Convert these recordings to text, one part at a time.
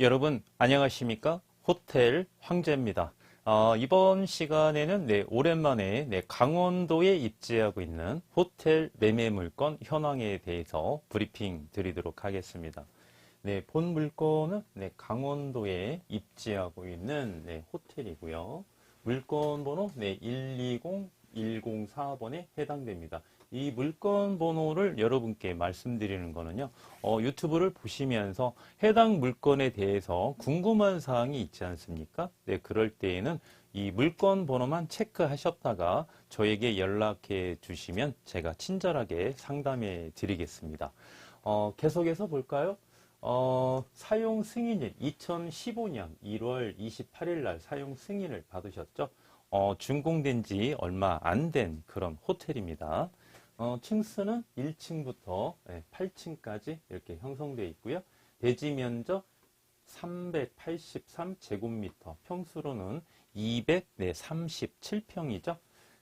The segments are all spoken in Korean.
여러분 안녕하십니까? 호텔 황제입니다. 이번 시간에는 오랜만에 강원도에 입지하고 있는 호텔 매매 물건 현황에 대해서 브리핑 드리도록 하겠습니다. 본 물건은 강원도에 입지하고 있는 호텔이고요. 물건 번호 120104번에 해당됩니다. 이 물건 번호를 여러분께 말씀드리는 거는요, 유튜브를 보시면서 해당 물건에 대해서 궁금한 사항이 있지 않습니까? 그럴 때에는 이 물건 번호만 체크하셨다가 저에게 연락해 주시면 제가 친절하게 상담해 드리겠습니다. 계속해서 볼까요? 사용 승인일 2015년 1월 28일 날 사용 승인을 받으셨죠? 준공된 지 얼마 안 된 그런 호텔입니다. 층수는 1층부터 8층까지 이렇게 형성되어 있고요. 대지 면적 383제곱미터, 평수로는 237평이죠.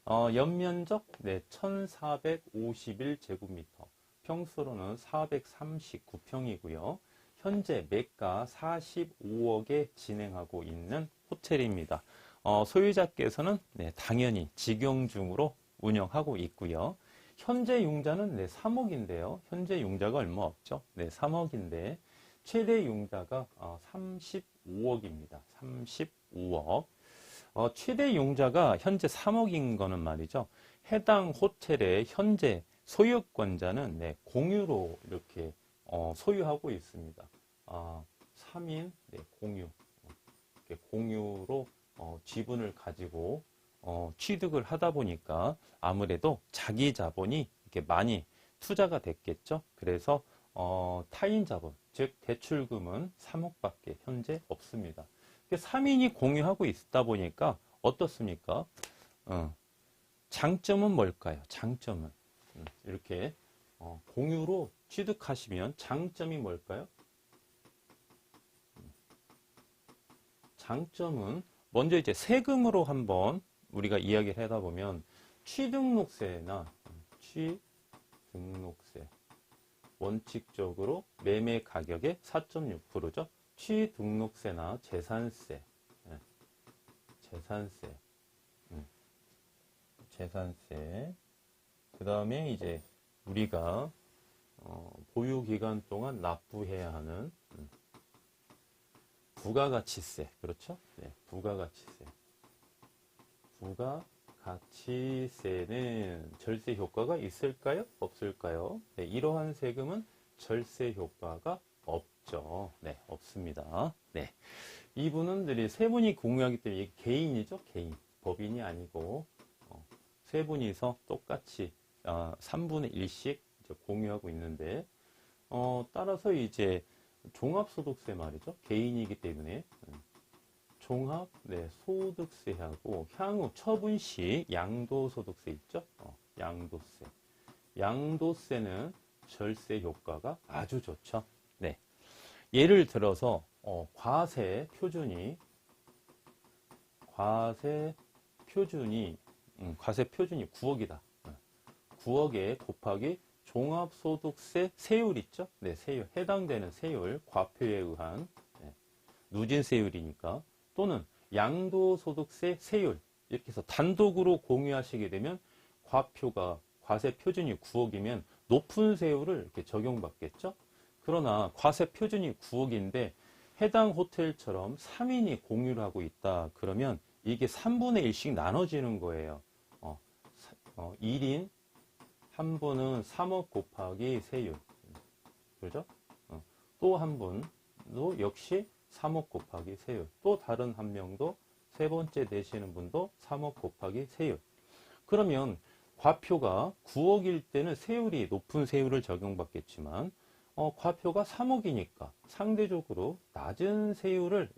연면적 1451제곱미터, 평수로는 439평이고요. 현재 매가 45억에 진행하고 있는 호텔입니다. 소유자께서는 당연히 직영중으로 운영하고 있고요. 현재 융자는 3억인데요. 현재 융자가 얼마 없죠? 3억인데 최대 융자가 35억입니다. 35억. 최대 융자가 현재 3억인 거는 말이죠. 해당 호텔의 현재 소유권자는 공유로 이렇게 소유하고 있습니다. 3인 공유. 이렇게 공유로 지분을 가지고 취득을 하다 보니까 아무래도 자기 자본이 이렇게 많이 투자가 됐겠죠. 그래서 타인 자본, 즉 대출금은 3억밖에 현재 없습니다. 3인이 공유하고 있다 보니까 어떻습니까? 장점은 뭘까요? 장점은 이렇게 공유로 취득하시면 장점이 뭘까요? 장점은 먼저 이제 세금으로 한번 우리가 이야기를 하다 보면 취등록세나 취등록세 원칙적으로 매매 가격의 4.6%죠. 취등록세나 재산세, 재산세. 그 다음에 이제 우리가 보유 기간 동안 납부해야 하는 부가가치세, 그렇죠? 부가가치세. 부가가치세는 절세 효과가 있을까요? 없을까요? 이러한 세금은 절세 효과가 없죠. 없습니다. 이분들이 세 분이 공유하기 때문에 개인이죠. 개인. 법인이 아니고 세 분이서 똑같이 3분의 1씩 공유하고 있는데 따라서 이제 종합소득세 말이죠. 개인이기 때문에 소득세하고 향후 처분 시 양도소득세 있죠. 양도세. 양도세는 절세 효과가 아주 좋죠. 예를 들어서 과세 표준이 9억이다. 9억에 곱하기 종합소득세 세율 있죠? 세율. 해당되는 세율, 과표에 의한 누진세율이니까, 또는 양도소득세 세율, 이렇게 해서 단독으로 공유하시게 되면 과세 표준이 9억이면 높은 세율을 이렇게 적용받겠죠? 그러나 과세 표준이 9억인데 해당 호텔처럼 3인이 공유를 하고 있다. 그러면 이게 3분의 1씩 나눠지는 거예요. 1인 한 분은 3억 곱하기 세율. 그죠? 또 한 분도 역시 3억 곱하기 세율. 또 다른 한 명도 세 번째 되시는 분도 3억 곱하기 세율. 그러면 과표가 9억일 때는 세율이 높은 세율을 적용받겠지만 과표가 3억이니까 상대적으로 낮은 세율을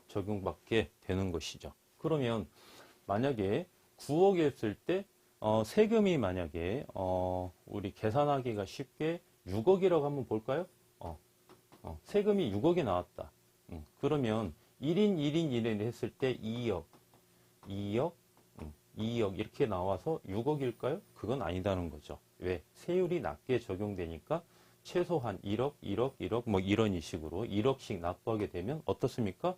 적용받게 되는 것이죠. 그러면 만약에 9억이었을 때 세금이 만약에 우리 계산하기가 쉽게 6억이라고 한번 볼까요? 세금이 6억이 나왔다. 그러면 1인 했을 때 2억 이렇게 나와서 6억일까요? 그건 아니다는 거죠. 왜? 세율이 낮게 적용되니까 최소한 1억, 1억, 1억 뭐 이런 식으로 1억씩 납부하게 되면 어떻습니까?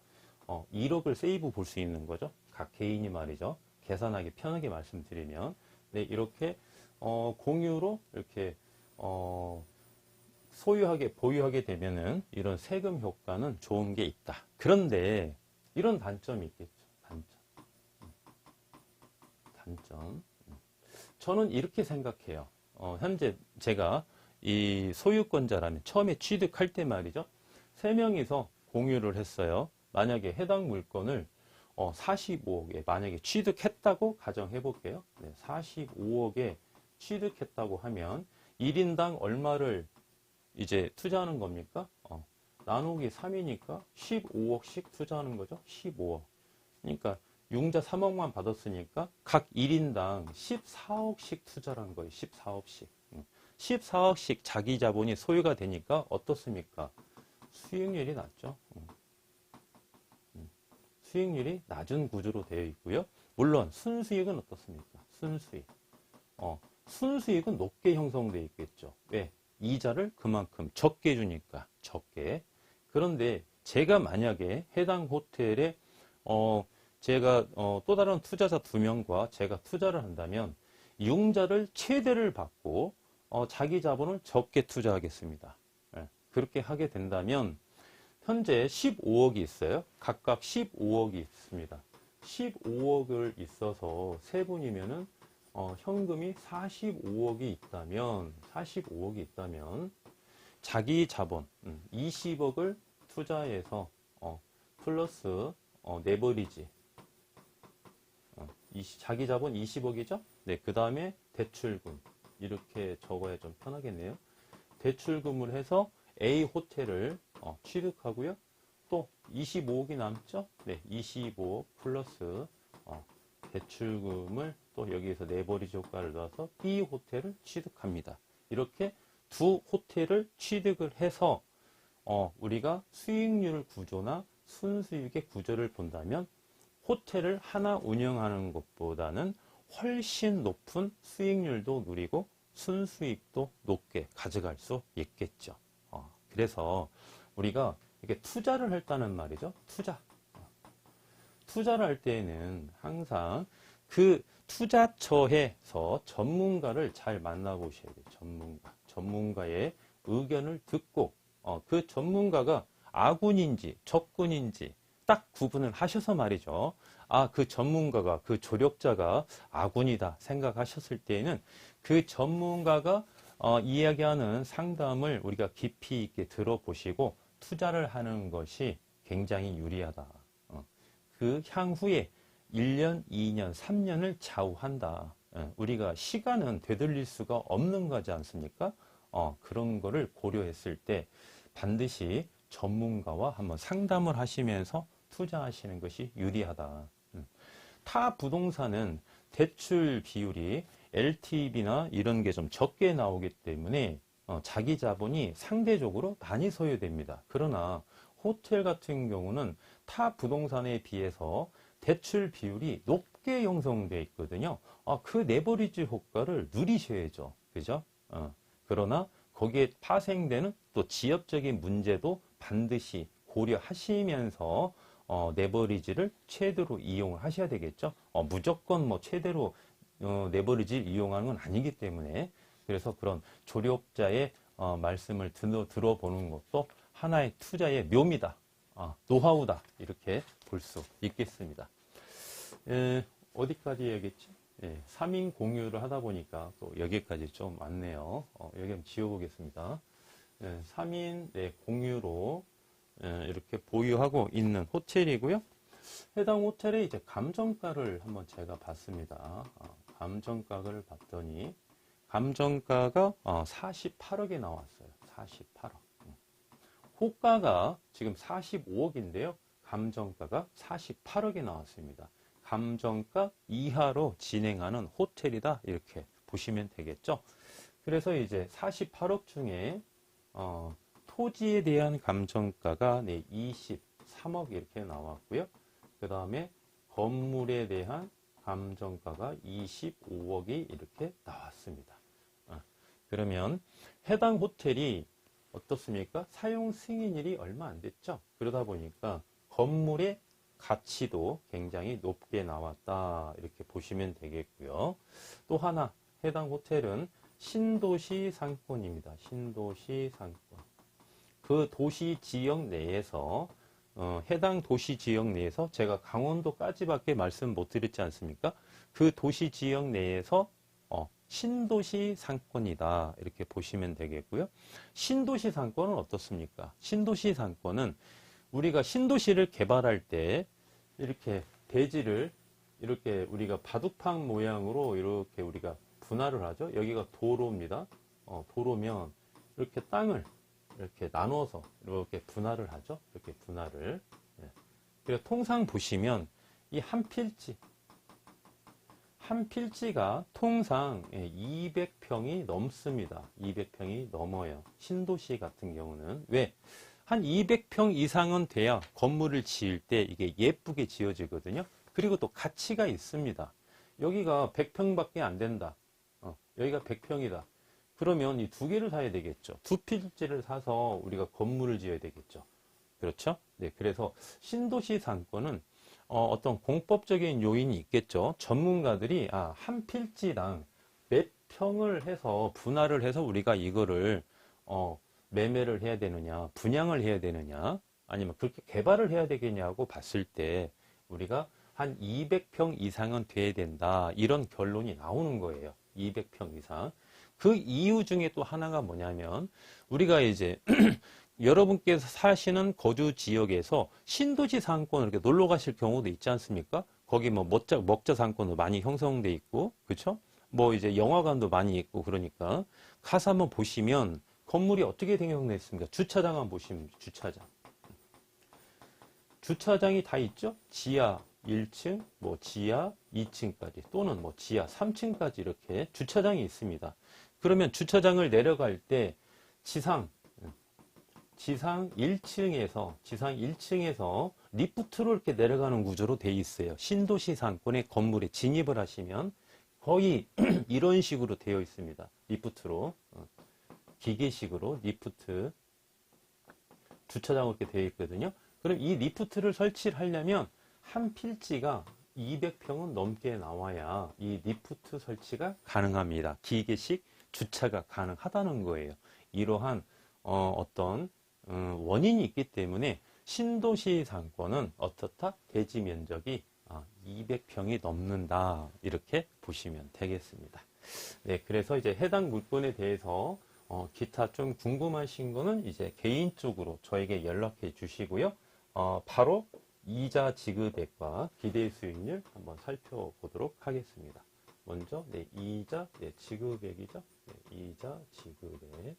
1억을 세이브 볼 수 있는 거죠. 각 개인이 말이죠. 계산하기 편하게 말씀드리면 네, 이렇게 공유로 이렇게 소유하게 보유하게 되면은 이런 세금 효과는 좋은 게 있다. 그런데 이런 단점이 있겠죠. 단점. 저는 이렇게 생각해요. 현재 제가 이 소유권자라면 처음에 취득할 때 말이죠. 3명이서 공유를 했어요. 만약에 해당 물건을 45억에 만약에 취득했다고 가정해 볼게요. 네, 45억에 취득했다고 하면 1인당 얼마를 이제 투자하는 겁니까? 나누기 3이니까 15억씩 투자하는 거죠. 15억. 그러니까 융자 3억만 받았으니까 각 1인당 14억씩 투자라는 거예요. 14억씩. 14억씩 자기 자본이 소유가 되니까 어떻습니까? 수익률이 낮죠. 수익률이 낮은 구조로 되어 있고요. 물론 순수익은 어떻습니까? 순수익. 순수익은 높게 형성되어 있겠죠. 왜? 이자를 그만큼 적게 주니까 적게. 그런데 제가 만약에 해당 호텔에 제가 또 다른 투자자 2명과 제가 투자를 한다면 융자를 최대를 받고 자기 자본을 적게 투자하겠습니다. 예, 그렇게 하게 된다면 현재 15억이 있어요. 각각 15억이 있습니다. 15억을 있어서 세 분이면은 현금이 45억이 있다면 자기 자본 20억을 투자해서 플러스 레버리지 자기 자본 20억이죠? 네, 그 다음에 대출금 이렇게 적어야 좀 편하겠네요. 대출금을 해서 A 호텔을 취득하고요. 또 25억이 남죠? 네, 25억 플러스 대출금을 또 여기에서 레버리지 효과를 넣어서 B 호텔을 취득합니다. 이렇게 두 호텔을 취득을 해서 우리가 수익률 구조나 순수익의 구조를 본다면 호텔을 하나 운영하는 것보다는 훨씬 높은 수익률도 누리고 순수익도 높게 가져갈 수 있겠죠. 그래서 우리가 이렇게 투자를 했다는 말이죠. 투자를 할 때에는 항상 그 투자처에서 전문가를 잘 만나보셔야 돼요. 전문가의 의견을 듣고 그 전문가가 아군인지 적군인지 딱 구분을 하셔서 말이죠. 그 전문가가, 그 조력자가 아군이다 생각하셨을 때에는 그 전문가가 이야기하는 상담을 우리가 깊이 있게 들어보시고 투자를 하는 것이 굉장히 유리하다. 그 향후에 1년, 2년, 3년을 좌우한다. 우리가 시간은 되돌릴 수가 없는 거지 않습니까? 그런 거를 고려했을 때 반드시 전문가와 한번 상담을 하시면서 투자하시는 것이 유리하다. 타 부동산은 대출 비율이 LTV나 이런 게 좀 적게 나오기 때문에 자기 자본이 상대적으로 많이 소요됩니다. 그러나 호텔 같은 경우는 타 부동산에 비해서 대출 비율이 높게 형성되어 있거든요. 그 레버리지 효과를 누리셔야죠. 그죠? 그러나 거기에 파생되는 또 지역적인 문제도 반드시 고려하시면서 레버리지를 최대로 이용을 하셔야 되겠죠. 무조건 뭐 최대로 레버리지를 이용하는 건 아니기 때문에 그래서 그런 조력자의 말씀을 들어보는 것도 하나의 투자의 묘미다. 노하우다. 이렇게 볼 수 있겠습니다. 어디까지 얘기했지? 3인 공유를 하다 보니까 또 여기까지 좀 왔네요. 여기 한번 지워보겠습니다. 3인 공유로 이렇게 보유하고 있는 호텔이고요. 해당 호텔의 이제 감정가를 한번 제가 봤습니다. 감정가를 봤더니 감정가가 48억에 나왔어요. 48억. 호가가 지금 45억인데요. 감정가가 48억에 나왔습니다. 감정가 이하로 진행하는 호텔이다. 이렇게 보시면 되겠죠. 그래서 이제 48억 중에 토지에 대한 감정가가 23억 이렇게 나왔고요. 그 다음에 건물에 대한 감정가가 25억이 이렇게 나왔습니다. 그러면 해당 호텔이 어떻습니까? 사용 승인일이 얼마 안 됐죠. 그러다 보니까 건물의 가치도 굉장히 높게 나왔다. 이렇게 보시면 되겠고요. 또 하나 해당 호텔은 신도시 상권입니다. 신도시 상권. 그 도시 지역 내에서 해당 도시 지역 내에서 제가 강원도까지밖에 말씀 못 드렸지 않습니까? 그 도시 지역 내에서 신도시 상권이다. 이렇게 보시면 되겠고요. 신도시 상권은 어떻습니까? 신도시 상권은 우리가 신도시를 개발할 때 이렇게 대지를 이렇게 우리가 바둑판 모양으로 이렇게 우리가 분할을 하죠. 여기가 도로입니다. 도로면 이렇게 땅을 이렇게 나눠서 이렇게 분할을 하죠. 이렇게 분할을. 그래서 통상 보시면 이 한 필지가 통상 200평이 넘습니다. 200평이 넘어요. 신도시 같은 경우는. 왜? 한 200평 이상은 돼야 건물을 지을 때 이게 예쁘게 지어지거든요. 그리고 또 가치가 있습니다. 여기가 100평밖에 안 된다. 여기가 100평이다. 그러면 이 두 개를 사야 되겠죠. 두 필지를 사서 우리가 건물을 지어야 되겠죠. 그렇죠? 네, 그래서 신도시 상권은 어떤 공법적인 요인이 있겠죠. 전문가들이 한 필지당 몇 평을 해서 분할을 해서 우리가 이거를 매매를 해야 되느냐, 분양을 해야 되느냐, 아니면 그렇게 개발을 해야 되겠냐고 봤을 때 우리가 한 200평 이상은 돼야 된다. 이런 결론이 나오는 거예요. 200평 이상. 그 이유 중에 또 하나가 뭐냐면 우리가 이제 여러분께서 사시는 거주 지역에서 신도시 상권을 이렇게 놀러 가실 경우도 있지 않습니까? 거기 뭐 먹자 상권도 많이 형성돼 있고, 그렇죠? 뭐 이제 영화관도 많이 있고 그러니까 가서 한번 보시면 건물이 어떻게 형성돼 있습니까? 주차장 한번 보시면 주차장. 주차장이 다 있죠? 지하 1층, 뭐 지하 2층까지 또는 뭐 지하 3층까지 이렇게 주차장이 있습니다. 그러면 주차장을 내려갈 때 지상 1층에서 리프트로 이렇게 내려가는 구조로 돼 있어요. 신도시 상권의 건물에 진입을 하시면 거의 이런 식으로 되어 있습니다. 리프트로. 기계식으로 리프트. 주차장으로 이렇게 되어 있거든요. 그럼 이 리프트를 설치를 하려면 한 필지가 200평은 넘게 나와야 이 리프트 설치가 가능합니다. 기계식 주차가 가능하다는 거예요. 이러한 어떤 원인이 있기 때문에 신도시 상권은 어떻다? 대지 면적이 200평이 넘는다. 이렇게 보시면 되겠습니다. 네, 그래서 이제 해당 물건에 대해서 기타 좀 궁금하신 거는 이제 개인적으로 저에게 연락해 주시고요. 바로 이자 지급액과 기대 수익률 한번 살펴보도록 하겠습니다. 먼저 이자 지급액이죠. 이자 지급액.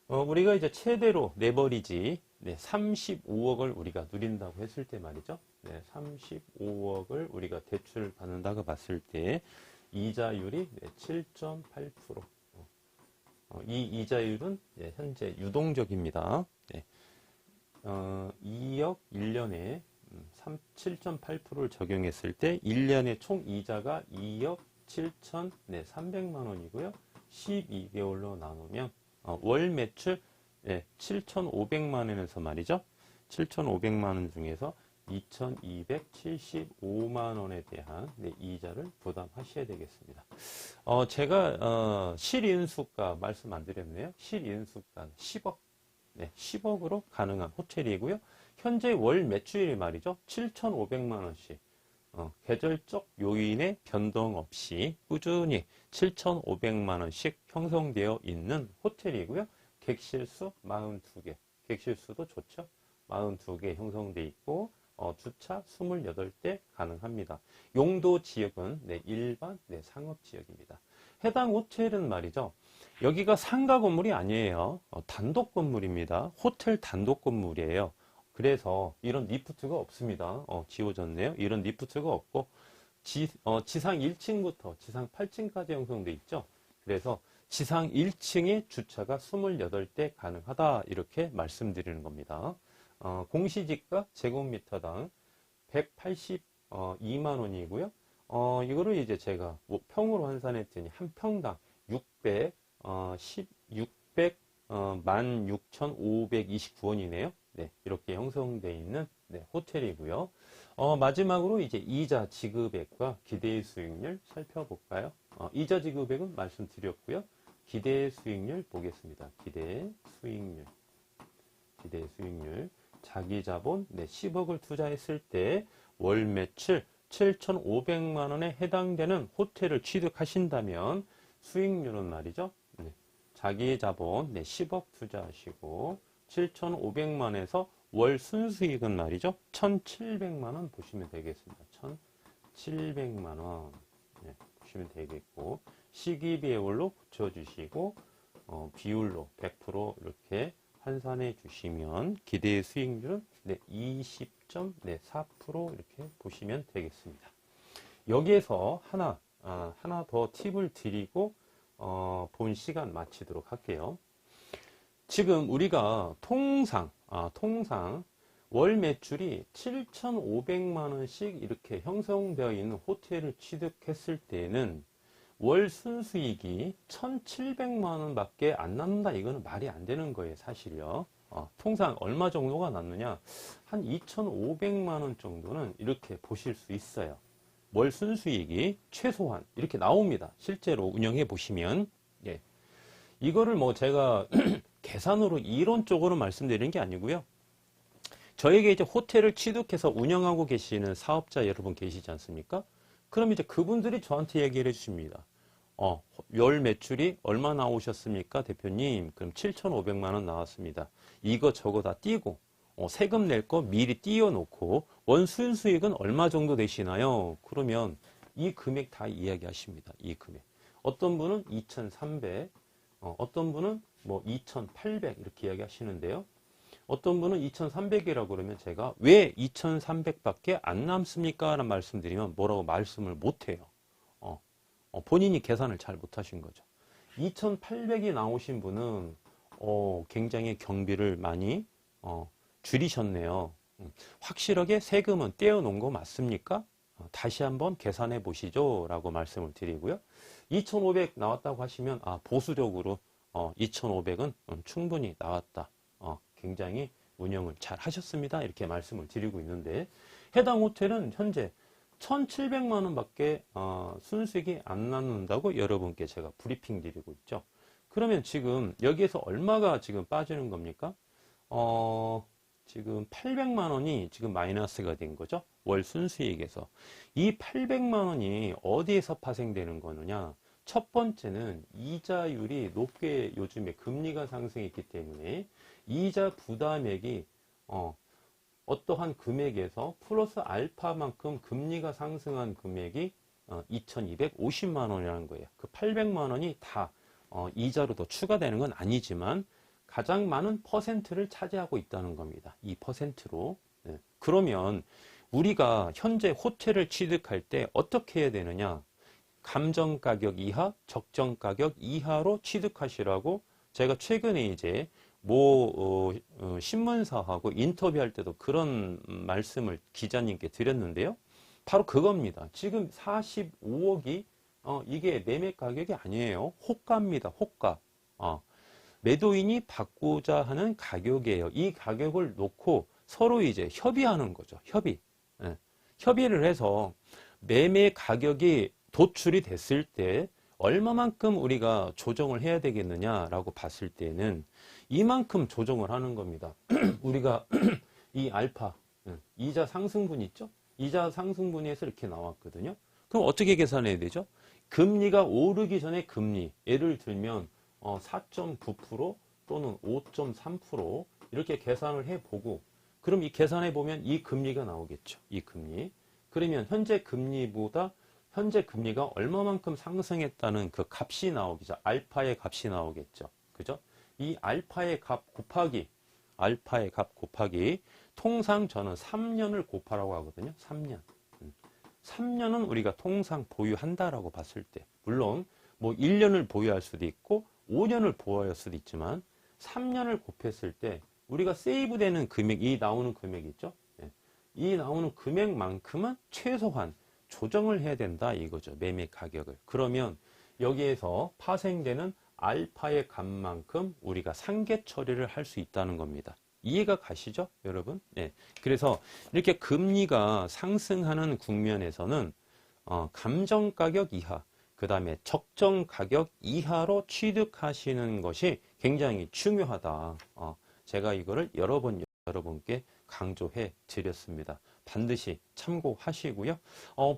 우리가 이제 최대로 레버리지 35억을 우리가 누린다고 했을 때 말이죠. 35억을 우리가 대출 받는다고 봤을 때 이자율이 7.8%. 이 이자율은 현재 유동적입니다. 2억 1년에 7.8%를 적용했을 때 1년의 총 이자가 2억 7,300만 원이고요. 12개월로 나누면 월 매출 7,500만 원에서 말이죠. 7,500만 원 중에서 2,275만 원에 대한 이자를 부담하셔야 되겠습니다. 제가 실인수가 말씀 안 드렸네요. 실인수가 10억. 10억으로 가능한 호텔이고요. 현재 월 매출이 말이죠. 7,500만 원씩. 계절적 요인의 변동 없이 꾸준히 7,500만 원씩 형성되어 있는 호텔이고요. 객실수 42개. 객실수도 좋죠. 42개 형성되어 있고 주차 28대 가능합니다. 용도 지역은 일반 상업 지역입니다. 해당 호텔은 말이죠. 여기가 상가 건물이 아니에요. 단독 건물입니다. 호텔 단독 건물이에요. 그래서 이런 리프트가 없습니다. 지워졌네요. 이런 리프트가 없고 지상 1층부터 지상 8층까지 형성돼 있죠. 그래서 지상 1층에 주차가 28대 가능하다 이렇게 말씀드리는 겁니다. 공시지가 제곱미터당 182만 원이고요. 이거를 이제 제가 평으로 환산했더니 한 평당 600 16,529원이네요. 네, 이렇게 형성되어 있는 네, 호텔이고요. 마지막으로 이제 이자 지급액과 기대 수익률 살펴볼까요? 이자 지급액은 말씀드렸고요. 기대 수익률 보겠습니다. 기대 수익률. 자기 자본 네, 10억을 투자했을 때 월 매출 7,500만 원에 해당되는 호텔을 취득하신다면 수익률은 말이죠. 네, 자기 자본 네, 10억 투자하시고 7,500만에서 월 순수익은 말이죠. 1,700만 원 보시면 되겠습니다. 1,700만 원 네, 보시면 되겠고 시기비율로 붙여주시고 비율로 100% 이렇게 환산해 주시면 기대 수익률은 네, 20.4% 이렇게 보시면 되겠습니다. 여기에서 하나 더 팁을 드리고 본 시간 마치도록 할게요. 지금 우리가 통상 월 매출이 7,500만 원씩 이렇게 형성되어 있는 호텔을 취득했을 때는 월 순수익이 1,700만 원밖에 안 남는다. 이거는 말이 안 되는 거예요, 사실요. 통상 얼마 정도가 남느냐? 한 2,500만 원 정도는 이렇게 보실 수 있어요. 월 순수익이 최소한 이렇게 나옵니다. 실제로 운영해 보시면. 예. 이거를 뭐 제가 계산으로 이론적으로 말씀드리는 게 아니고요. 저에게 이제 호텔을 취득해서 운영하고 계시는 사업자 여러분 계시지 않습니까? 그럼 이제 그분들이 저한테 얘기를 해주십니다. 월 매출이 얼마 나오셨습니까, 대표님? 그럼 7,500만 원 나왔습니다. 이거 저거 다 띄고 세금 낼 거 미리 띄워놓고 원 순수익은 얼마 정도 되시나요? 그러면 이 금액 다 이야기하십니다. 이 금액. 어떤 분은 2,300, 어떤 분은 뭐 2,800 이렇게 이야기하시는데요. 어떤 분은 2,300이라고 그러면 제가 왜 2,300밖에 안 남습니까? 라는 말씀드리면 뭐라고 말씀을 못해요. 본인이 계산을 잘 못하신 거죠. 2,800이 나오신 분은 굉장히 경비를 많이 줄이셨네요. 확실하게 세금은 떼어놓은 거 맞습니까? 다시 한번 계산해 보시죠 라고 말씀을 드리고요. 2,500 나왔다고 하시면 보수적으로 2,500은 충분히 나왔다. 굉장히 운영을 잘 하셨습니다. 이렇게 말씀을 드리고 있는데 해당 호텔은 현재 1,700만 원밖에 순수익이 안 남는다고 여러분께 제가 브리핑 드리고 있죠. 그러면 지금 여기에서 얼마가 지금 빠지는 겁니까? 지금 800만 원이 지금 마이너스가 된 거죠. 월 순수익에서. 이 800만 원이 어디에서 파생되는 거느냐? 첫 번째는 이자율이 높게 요즘에 금리가 상승했기 때문에 이자 부담액이 어떠한 금액에서 플러스 알파만큼 금리가 상승한 금액이 2,250만 원이라는 거예요. 그 800만 원이 다 이자로 더 추가되는 건 아니지만 가장 많은 퍼센트를 차지하고 있다는 겁니다. 이 퍼센트로. 네. 그러면 우리가 현재 호텔을 취득할 때 어떻게 해야 되느냐? 감정 가격 이하, 적정 가격 이하로 취득하시라고 제가 최근에 이제 신문사하고 인터뷰할 때도 그런 말씀을 기자님께 드렸는데요. 바로 그겁니다. 지금 45억이 이게 매매 가격이 아니에요. 호가입니다. 호가. 매도인이 받고자 하는 가격이에요. 이 가격을 놓고 서로 이제 협의하는 거죠. 협의. 예. 협의를 해서 매매 가격이 도출이 됐을 때 얼마만큼 우리가 조정을 해야 되겠느냐라고 봤을 때는 이만큼 조정을 하는 겁니다. 우리가 이 알파, 이자 상승분 있죠? 이자 상승분에서 이렇게 나왔거든요. 그럼 어떻게 계산해야 되죠? 금리가 오르기 전에 금리, 예를 들면 4.9% 또는 5.3% 이렇게 계산을 해보고 그럼 이 계산해 보면 이 금리가 나오겠죠. 이 금리. 그러면 현재 금리보다 현재 금리가 얼마만큼 상승했다는 그 값이 나오겠죠. 알파의 값이 나오겠죠. 그죠? 이 알파의 값 곱하기 통상 저는 3년을 곱하라고 하거든요. 3년. 3년은 우리가 통상 보유한다라고 봤을 때 물론 뭐 1년을 보유할 수도 있고 5년을 보유할 수도 있지만 3년을 곱했을 때 우리가 세이브되는 금액, 이 나오는 금액 있죠? 이 나오는 금액만큼은 최소한 조정을 해야 된다 이거죠. 매매 가격을. 그러면 여기에서 파생되는 알파의 값만큼 우리가 상계 처리를 할 수 있다는 겁니다. 이해가 가시죠, 여러분? 네. 그래서 이렇게 금리가 상승하는 국면에서는 감정 가격 이하, 그 다음에 적정 가격 이하로 취득하시는 것이 굉장히 중요하다. 제가 이거를 여러 번 여러분께 강조해 드렸습니다. 반드시 참고하시고요.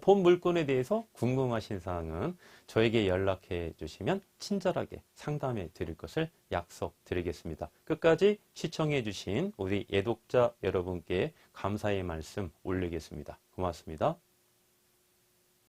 본 물건에 대해서 궁금하신 사항은 저에게 연락해 주시면 친절하게 상담해 드릴 것을 약속드리겠습니다. 끝까지 시청해 주신 우리 애독자 여러분께 감사의 말씀 올리겠습니다. 고맙습니다.